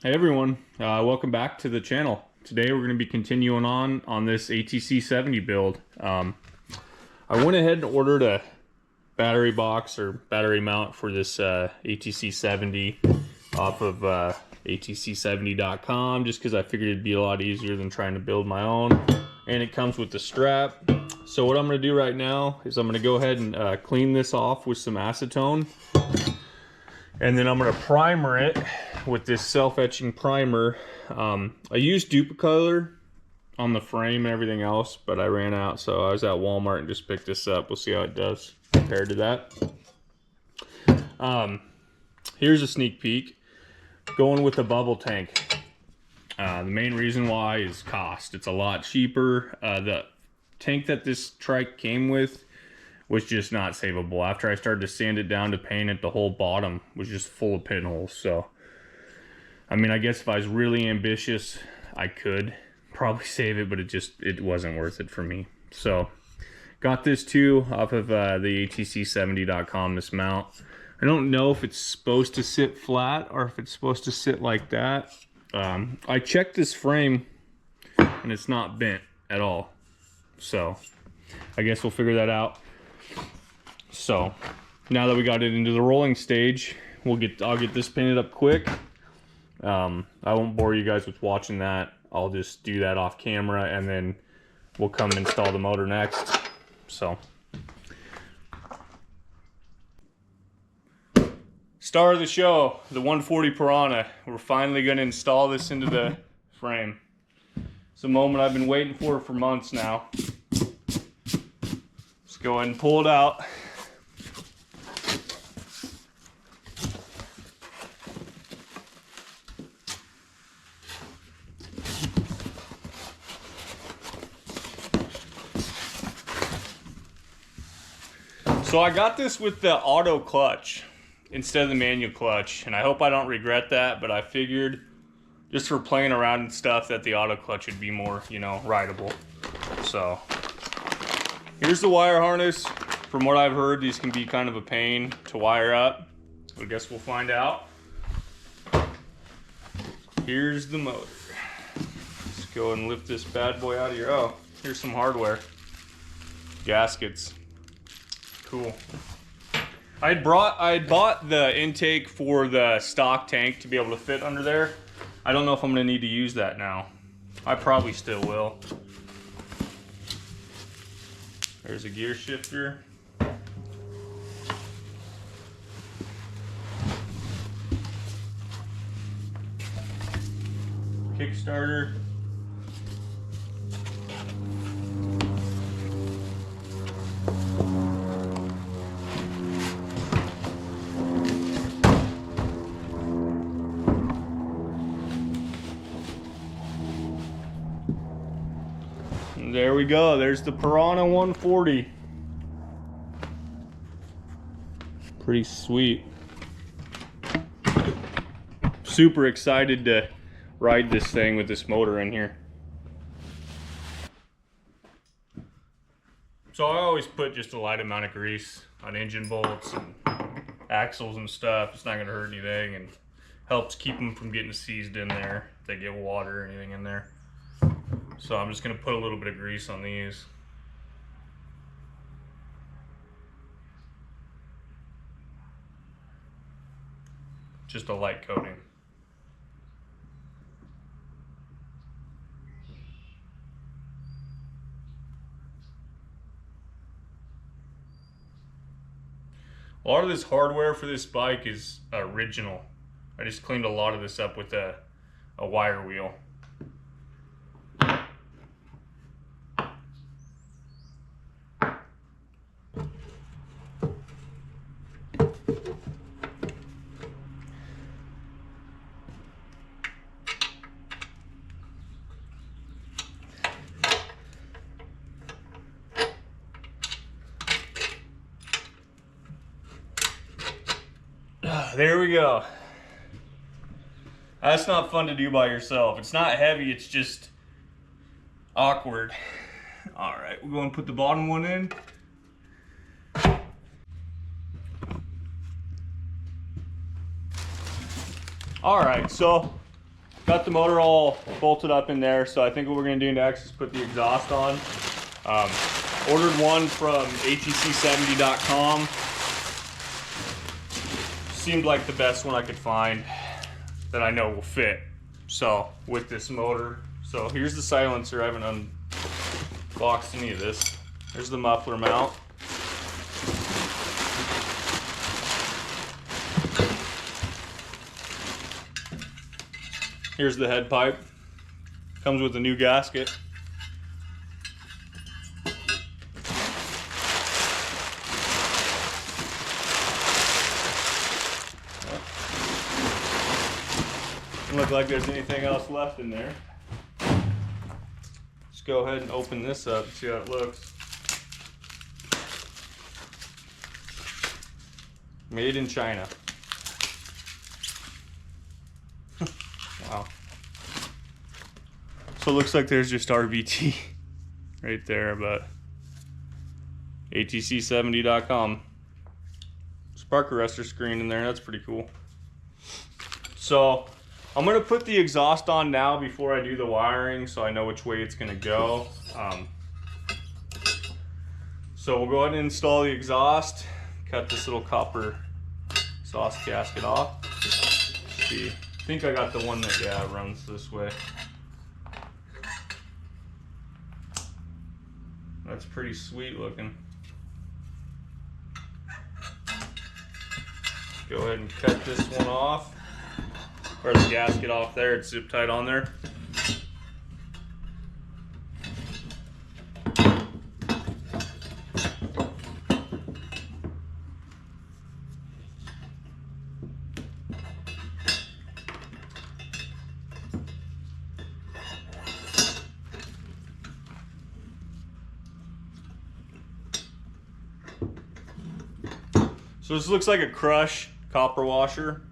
Hey everyone, welcome back to the channel. Today we're going to be continuing on this ATC-70 build. I went ahead and ordered a battery box or battery mount for this ATC-70 off of ATC-70.com just because I figured it'd be a lot easier than trying to build my own. And it comes with the strap. So what I'm going to do right now is I'm going to go ahead and clean this off with some acetone. And then I'm going to primer it with this self-etching primer. I used Duplicolor on the frame and everything else, but I ran out, so I was at Walmart and just picked this up. We'll see how it does compared to that. Here's a sneak peek. Going with the bubble tank. The main reason why is cost. It's a lot cheaper. The tank that this trike came with was just not savable. After I started to sand it down to paint it, the whole bottom was just full of pinholes. So, I mean, I guess if I was really ambitious, I could probably save it, but it wasn't worth it for me. So, got this too off of the ATC-70.com, this mount. I don't know if it's supposed to sit flat or if it's supposed to sit like that. I checked this frame and it's not bent at all. So, I guess we'll figure that out. So now that we got it into the rolling stage, I'll get this painted up quick. I won't bore you guys with watching that. I'll just do that off camera and then we'll come install the motor next. So star of the show, the 140 Piranha. We're finally going to install this into the frame. It's a moment I've been waiting for months now. Let's go ahead and pull it out. So I got this with the auto clutch instead of the manual clutch, and I hope I don't regret that, but I figured just for playing around and stuff that the auto clutch would be more, you know, rideable. So here's the wire harness. From what I've heard, these can be kind of a pain to wire up. I guess we'll find out. Here's the motor. Let's go and lift this bad boy out of here. Oh, here's some hardware. Gaskets. Cool. I had bought the intake for the stock tank to be able to fit under there. I don't know if I'm going to need to use that now. I probably still will. There's a gear shifter. Kickstarter. There we go. There's the Piranha 140. Pretty sweet. Super excited to ride this thing with this motor in here. So I always put just a light amount of grease on engine bolts and axles and stuff. It's not going to hurt anything and helps keep them from getting seized in there if they get water or anything in there. So I'm just going to put a little bit of grease on these. Just a light coating. A lot of this hardware for this bike is original. I just cleaned a lot of this up with a wire wheel. There we go. That's not fun to do by yourself. It's not heavy, it's just awkward. All right, we're going to put the bottom one in. All right, so got the motor all bolted up in there, so I think what we're gonna do next is put the exhaust on. Ordered one from ATC-70.com. Seemed like the best one I could find that I know will fit. So with this motor, so here's the silencer. I haven't unboxed any of this. There's the muffler mount. Here's the head pipe. Comes with a new gasket. Doesn't look like there's anything else left in there. Let's go ahead and open this up and see how it looks. Made in China. Wow. So it looks like there's just RVT right there, but ATC-70.com. Spark arrestor screen in there, that's pretty cool. So I'm gonna put the exhaust on now before I do the wiring so I know which way it's gonna go. So we'll go ahead and install the exhaust, cut this little copper exhaust gasket off. Let's see. I think I got the one that runs this way. That's pretty sweet looking. Go ahead and cut this one off, or the gasket off there. It's zip tied on there. So this looks like a crush copper washer.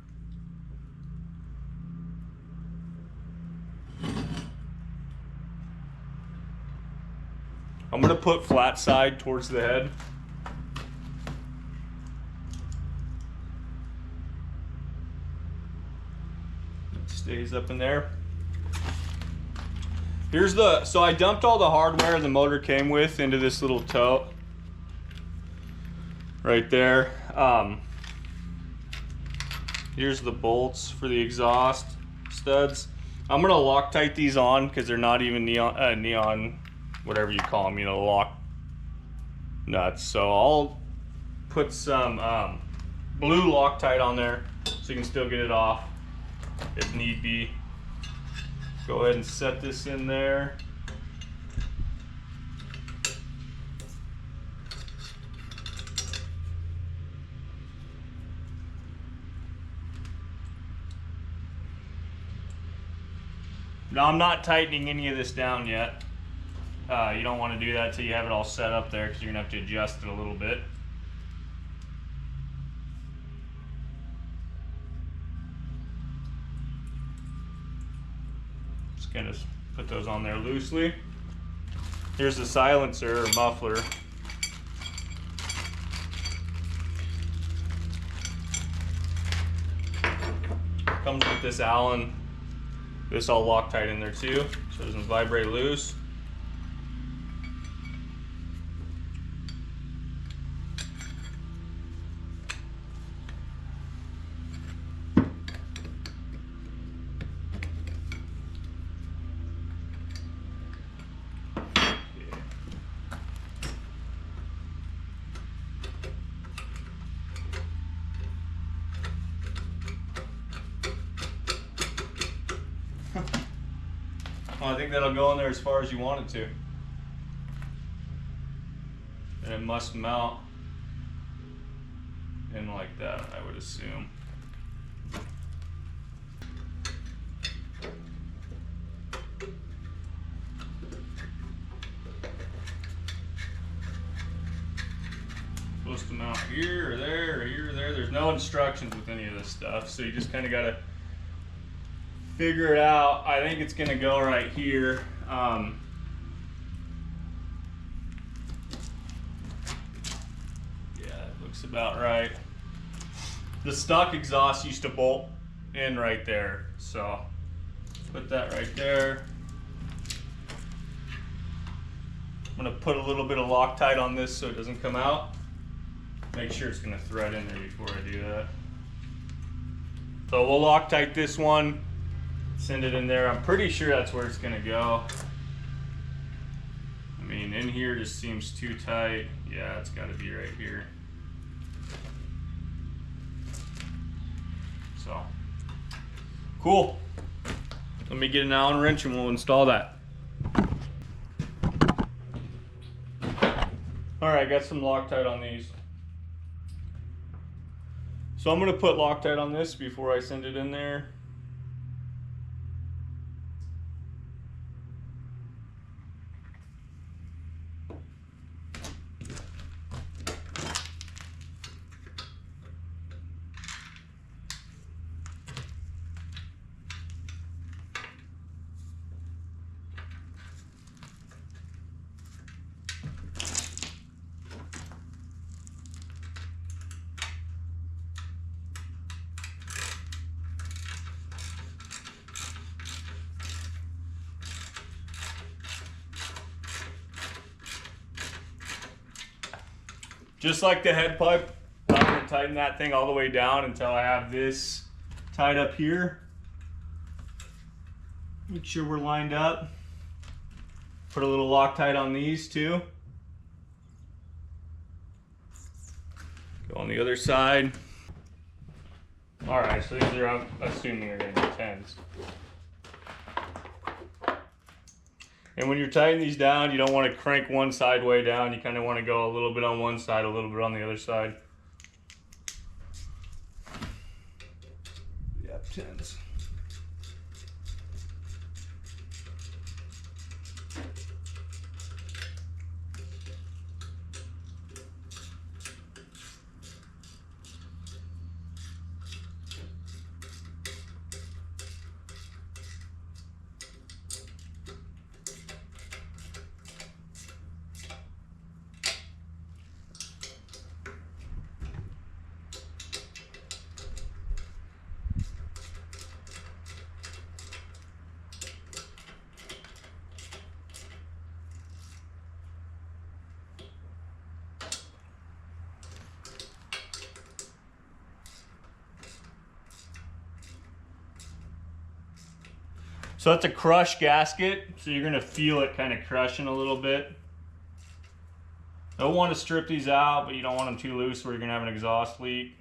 I'm gonna put flat side towards the head. It stays up in there. Here's so I dumped all the hardware the motor came with into this little tote. Right there. Here's the bolts for the exhaust studs. I'm gonna Loctite these on because they're not even neon, whatever you call them, lock nuts. So I'll put some blue Loctite on there so you can still get it off if need be. Go ahead and set this in there. Now I'm not tightening any of this down yet. You don't want to do that till you have it all set up there because you're going to have to adjust it a little bit. Just kind of put those on there loosely. Here's the silencer or muffler. Comes with this Allen. This all Loctite in there too, so it doesn't vibrate loose. Well, I think that'll go in there as far as you want it to. And it must mount in like that, I would assume. Supposed to mount here or there or here or there. There's no instructions with any of this stuff, so you just kind of got to figure it out. I think it's gonna go right here. Yeah, that looks about right. The stock exhaust used to bolt in right there, so Put that right there. I'm gonna put a little bit of Loctite on this so it doesn't come out. Make sure it's gonna thread in there before I do that. So we'll Loctite this one, send it in there. I'm pretty sure that's where it's gonna go. I mean, in here just seems too tight. Yeah, it's gotta be right here. So, cool. Let me get an Allen wrench and we'll install that. All right, got some Loctite on these. So I'm gonna put Loctite on this before I send it in there. Just like the head pipe, I'm gonna tighten that thing all the way down until I have this tied up here. Make sure we're lined up. Put a little Loctite on these too. Go on the other side. All right, so these are, I'm assuming, are gonna be 10s. And when you're tightening these down, you don't want to crank one side way down. You kind of want to go a little bit on one side, a little bit on the other side. Yep, 10s. So that's a crush gasket, so you're gonna feel it kind of crushing a little bit. Don't want to strip these out, but you don't want them too loose where you're gonna have an exhaust leak.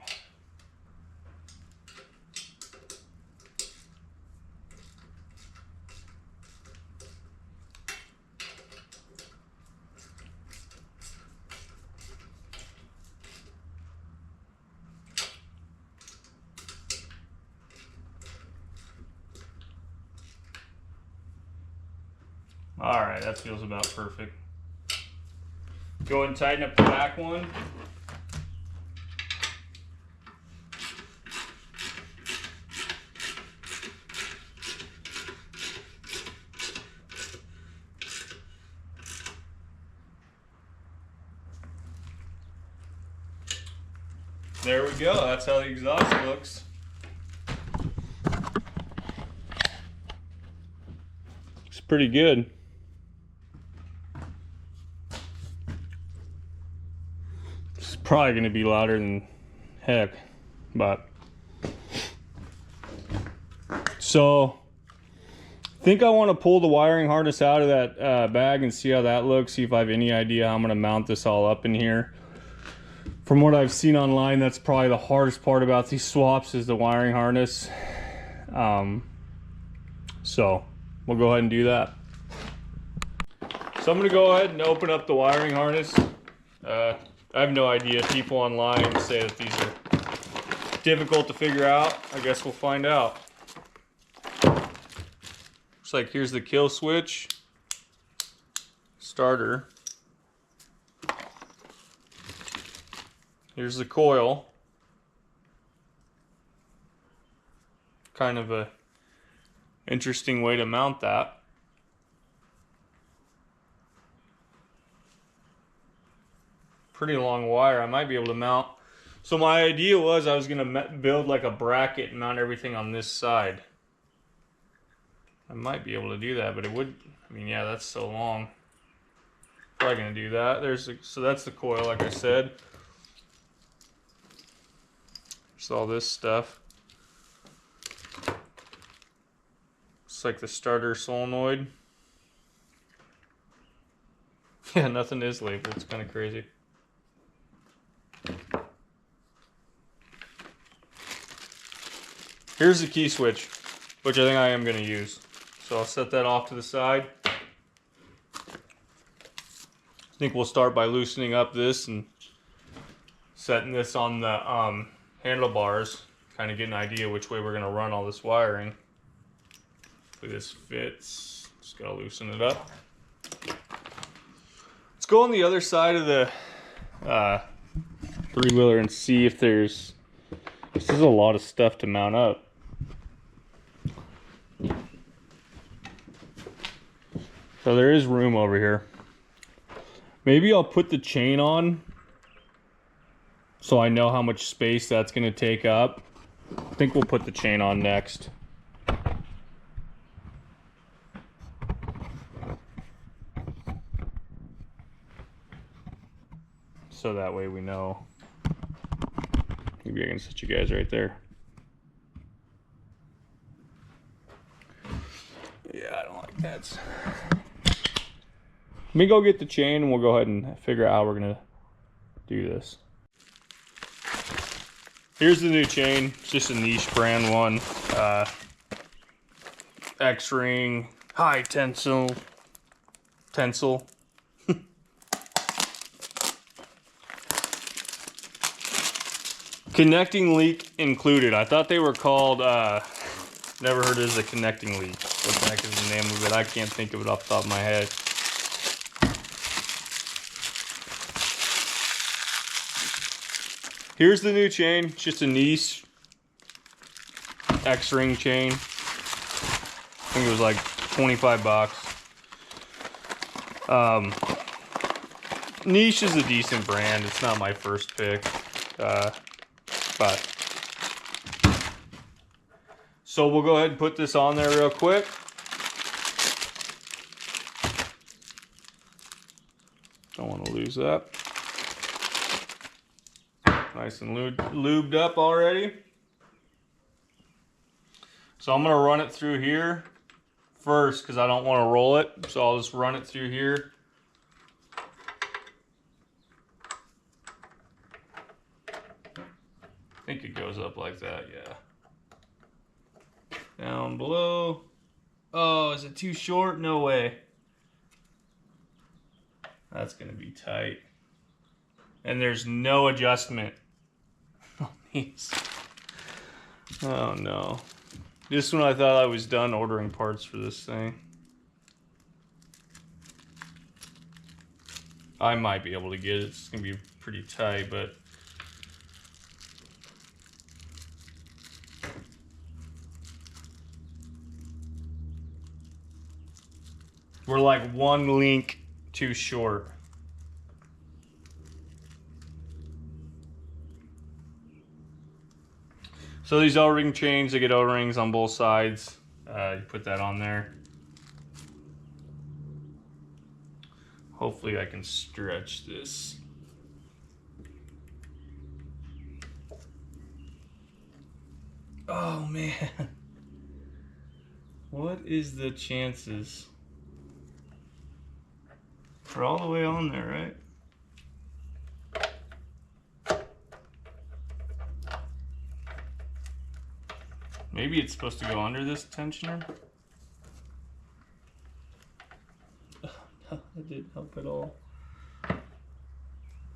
All right, that feels about perfect. Go ahead and tighten up the back one. There we go, that's how the exhaust looks. It's pretty good. Probably going to be louder than heck, but so I think I want to pull the wiring harness out of that bag and see how that looks, see if I have any idea how I'm going to mount this all up in here. From what I've seen online, that's probably the hardest part about these swaps is the wiring harness. So we'll go ahead and do that. So I'm going to go ahead and open up the wiring harness. I have no idea. People online say that these are difficult to figure out. I guess we'll find out. Looks like here's the kill switch, starter. Here's the coil. Kind of a interesting way to mount that. Pretty long wire. I might be able to mount. So my idea was I was going to build like a bracket and mount everything on this side. I might be able to do that, but it would, I mean, yeah, that's so long. Probably gonna do that. So that's the coil, like I said. There's all this stuff. It's like the starter solenoid. Yeah, nothing is labeled. It's kind of crazy. Here's the key switch, which I think I am going to use. So I'll set that off to the side. I think we'll start by loosening up this and setting this on the handlebars. Kind of get an idea which way we're going to run all this wiring. Hopefully this fits. Just got to loosen it up. Let's go on the other side of the three-wheeler and see if there's... This is a lot of stuff to mount up. So there is room over here. Maybe I'll put the chain on so I know how much space that's going to take up. I think we'll put the chain on next. So that way we know. Maybe I can set you guys right there. Yeah, I don't like that. Let me go get the chain and we'll go ahead and figure out how we're gonna do this. Here's the new chain. It's just a niche brand one. X-ring, high tensile. Connecting leak included. I thought they were called, never heard it as a connecting leak. What the heck is the name of it? I can't think of it off the top of my head. Here's the new chain. It's just a niche X-ring chain. I think it was like 25 bucks. Niche is a decent brand. It's not my first pick. So we'll go ahead and put this on there real quick. Don't want to lose that. Nice and lubed up already. So I'm going to run it through here first because I don't want to roll it. So I'll just run it through here. I think it goes up like that, yeah. Down below. Oh, is it too short? No way. That's gonna be tight. And there's no adjustment on these. Oh no. Just when I thought I was done ordering parts for this thing. I might be able to get it. It's gonna be pretty tight, but we're like one link too short. So these O-ring chains, they get O-rings on both sides. You put that on there. Hopefully I can stretch this. Oh man. What is the chances? We're all the way on there, right? Maybe it's supposed to go under this tensioner. Oh, no, that didn't help at all.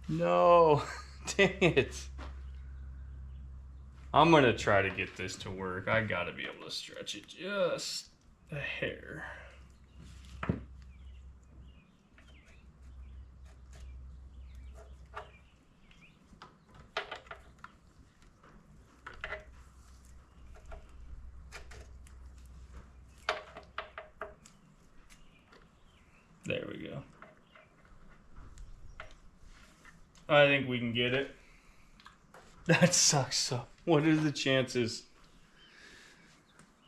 No, dang it. I'm gonna try to get this to work. I gotta be able to stretch it just a hair. There we go. I think we can get it. That sucks. So, what are the chances?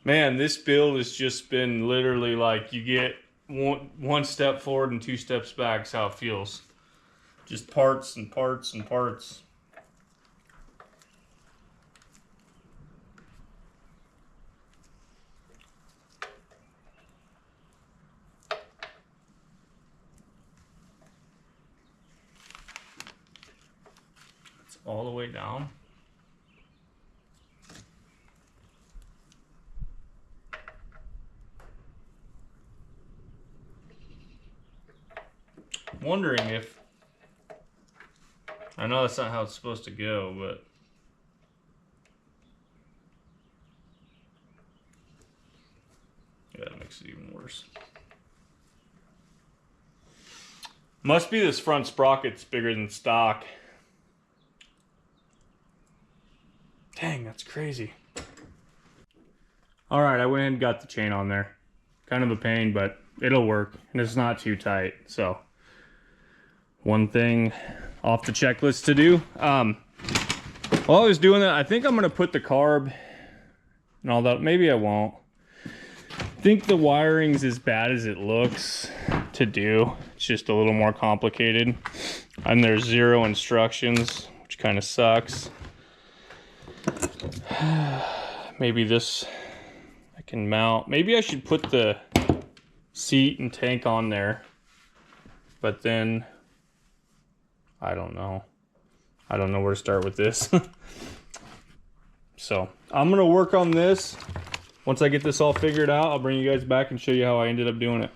Man, this build has just been literally like you get one step forward and 2 steps back is how it feels. Just parts and parts and parts. It's all the way down. Wondering if, I know that's not how it's supposed to go, but yeah, that makes it even worse. Must be this front sprocket's bigger than stock. Dang, that's crazy. All right, I went and got the chain on there. Kind of a pain, but it'll work, and it's not too tight, so. One thing off the checklist to do. While I was doing that, I think I'm gonna put the carb and all that. Maybe I won't. I think the wiring's as bad as it looks to do. It's just a little more complicated. And there's 0 instructions, which kind of sucks. Maybe this I can mount. Maybe I should put the seat and tank on there. But then I don't know. I don't know where to start with this. So I'm gonna work on this. Once I get this all figured out, I'll bring you guys back and show you how I ended up doing it.